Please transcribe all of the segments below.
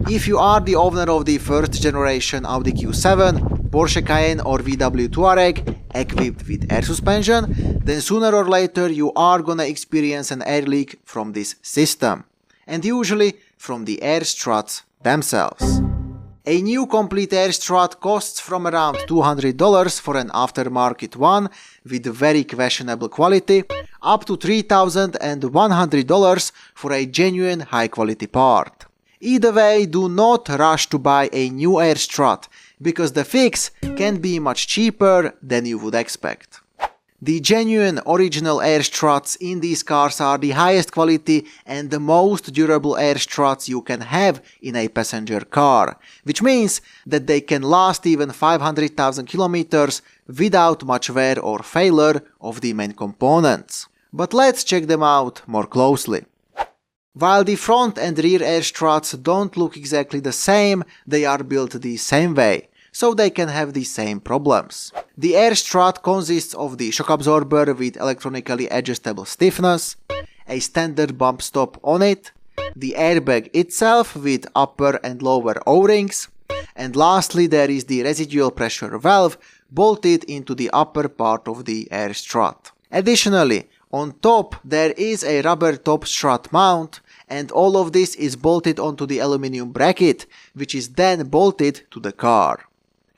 If you are the owner of the first generation Audi Q7, Porsche Cayenne or VW Touareg equipped with air suspension, then sooner or later you are gonna experience an air leak from this system, and usually from the air struts themselves. A new complete air strut costs from around $200 for an aftermarket one with very questionable quality, up to $3,100 for a genuine high quality part. Either way, do not rush to buy a new air strut, because the fix can be much cheaper than you would expect. The genuine original air struts in these cars are the highest quality and the most durable air struts you can have in a passenger car, which means that they can last even 500,000 kilometers without much wear or failure of the main components. But let's check them out more closely. While the front and rear air struts don't look exactly the same, they are built the same way, so they can have the same problems. The air strut consists of the shock absorber with electronically adjustable stiffness, a standard bump stop on it, the airbag itself with upper and lower O-rings, and lastly there is the residual pressure valve bolted into the upper part of the air strut. Additionally, on top there is a rubber top strut mount, and all of this is bolted onto the aluminum bracket, which is then bolted to the car.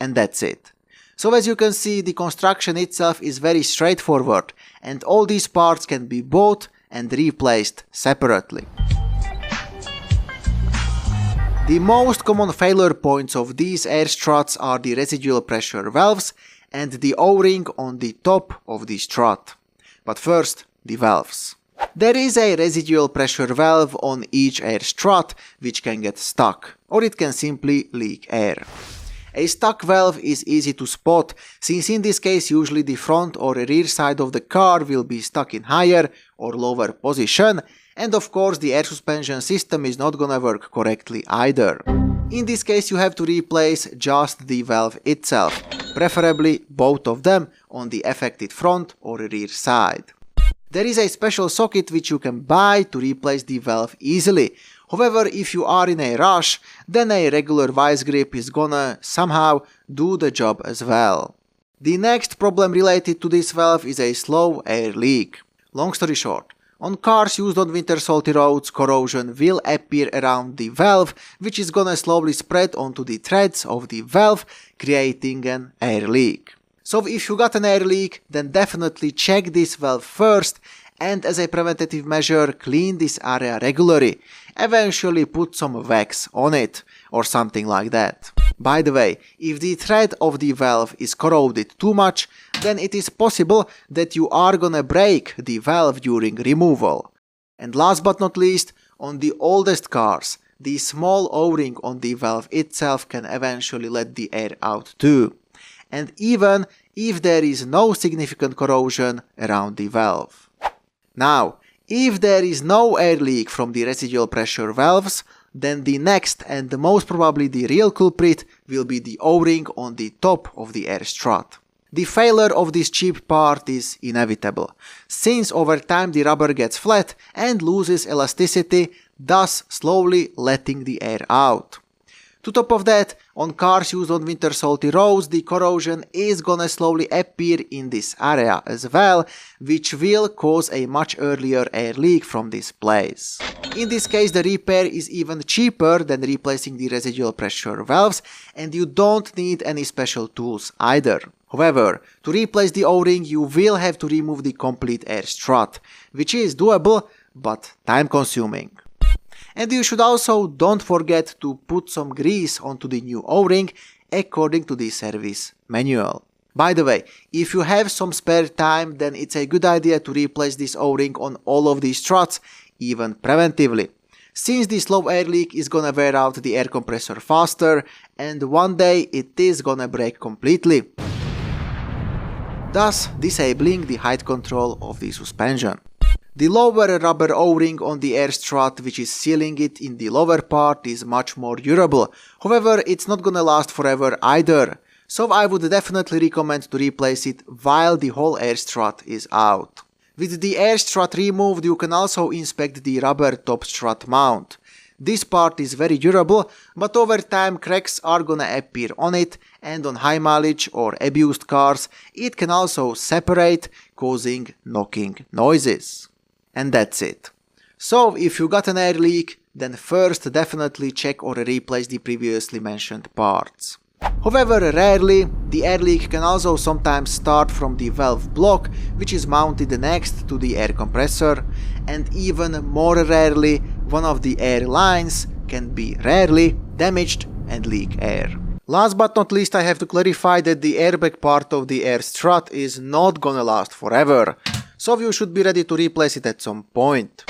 And that's it. So as you can see, the construction itself is very straightforward, and all these parts can be bought and replaced separately. The most common failure points of these air struts are the residual pressure valves and the O-ring on the top of the strut. But first, the valves. There is a residual pressure valve on each air strut which can get stuck, or it can simply leak air. A stuck valve is easy to spot, since in this case usually the front or rear side of the car will be stuck in higher or lower position, and of course the air suspension system is not gonna work correctly either. In this case you have to replace just the valve itself, preferably both of them on the affected front or rear side. There is a special socket which you can buy to replace the valve easily. However, if you are in a rush, then a regular vice grip is gonna somehow do the job as well. The next problem related to this valve is a slow air leak. Long story short, on cars used on winter salty roads, corrosion will appear around the valve, which is gonna slowly spread onto the threads of the valve, creating an air leak. So if you got an air leak, then definitely check this valve first, and as a preventative measure clean this area regularly. Eventually put some wax on it or something like that. By the way, if the thread of the valve is corroded too much, then it is possible that you are gonna break the valve during removal. And last but not least, on the oldest cars, the small O-ring on the valve itself can eventually let the air out too. And even if there is no significant corrosion around the valve. Now, if there is no air leak from the residual pressure valves, then the next and most probably the real culprit will be the O-ring on the top of the air strut. The failure of this cheap part is inevitable, since over time the rubber gets flat and loses elasticity, thus slowly letting the air out. To top of that, on cars used on winter salty roads, the corrosion is gonna slowly appear in this area as well, which will cause a much earlier air leak from this place. In this case, the repair is even cheaper than replacing the residual pressure valves, and you don't need any special tools either. However, to replace the O-ring, you will have to remove the complete air strut, which is doable but time consuming. And you should also don't forget to put some grease onto the new O-ring according to the service manual. By the way, if you have some spare time, then it's a good idea to replace this O-ring on all of these struts, even preventively, since the slow air leak is gonna wear out the air compressor faster, and one day it is gonna break completely, thus disabling the height control of the suspension. The lower rubber O-ring on the air strut, which is sealing it in the lower part, is much more durable. However, it's not gonna last forever either, so I would definitely recommend to replace it while the whole air strut is out. With the air strut removed, you can also inspect the rubber top strut mount. This part is very durable, but over time cracks are gonna appear on it, and on high mileage or abused cars it can also separate, causing knocking noises. And that's it. So if you got an air leak, then first definitely check or replace the previously mentioned parts. However, rarely, the air leak can also sometimes start from the valve block, which is mounted next to the air compressor, and even more rarely, one of the air lines can be rarely damaged and leak air. Last but not least, I have to clarify that the airbag part of the air strut is not gonna last forever, so you should be ready to replace it at some point.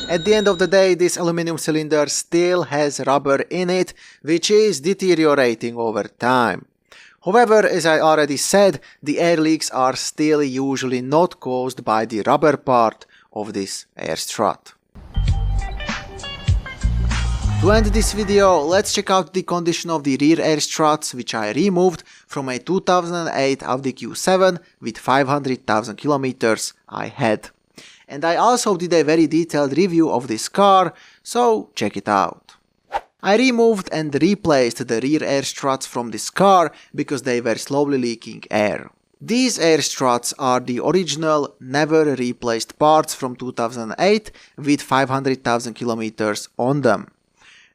At the end of the day, this aluminum cylinder still has rubber in it, which is deteriorating over time. However, as I already said, the air leaks are still usually not caused by the rubber part of this air strut. To end this video, let's check out the condition of the rear air struts, which I removed from a 2008 Audi Q7 with 500,000 kilometers I had. And I also did a very detailed review of this car, so check it out. I removed and replaced the rear air struts from this car because they were slowly leaking air. These air struts are the original, never replaced parts from 2008 with 500,000 kilometers on them.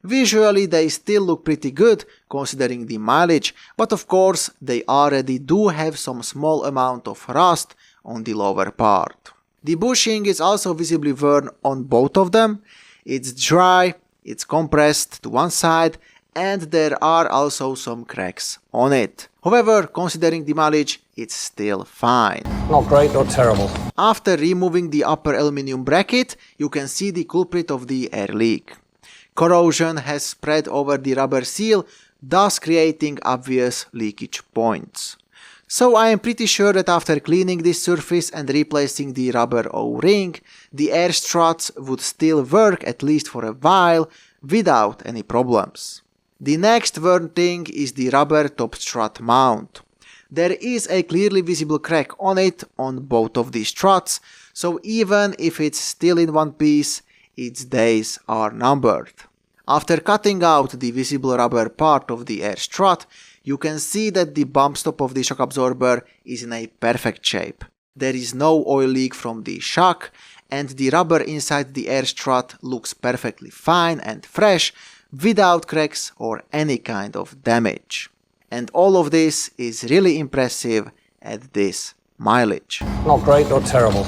Visually they still look pretty good considering the mileage, but of course they already do have some small amount of rust on the lower part. The bushing is also visibly worn on both of them. It's dry, it's compressed to one side, and there are also some cracks on it. However, considering the mileage, it's still fine. Not great or terrible. After removing the upper aluminum bracket, you can see the culprit of the air leak. Corrosion has spread over the rubber seal, thus creating obvious leakage points. So I am pretty sure that after cleaning this surface and replacing the rubber O-ring, the air struts would still work at least for a while without any problems. The next worn thing is the rubber top strut mount. There is a clearly visible crack on it on both of these struts, so even if it's still in one piece, its days are numbered. After cutting out the visible rubber part of the air strut, you can see that the bump stop of the shock absorber is in a perfect shape. There is no oil leak from the shock, and the rubber inside the air strut looks perfectly fine and fresh without cracks or any kind of damage. And all of this is really impressive at this mileage. Not great or terrible.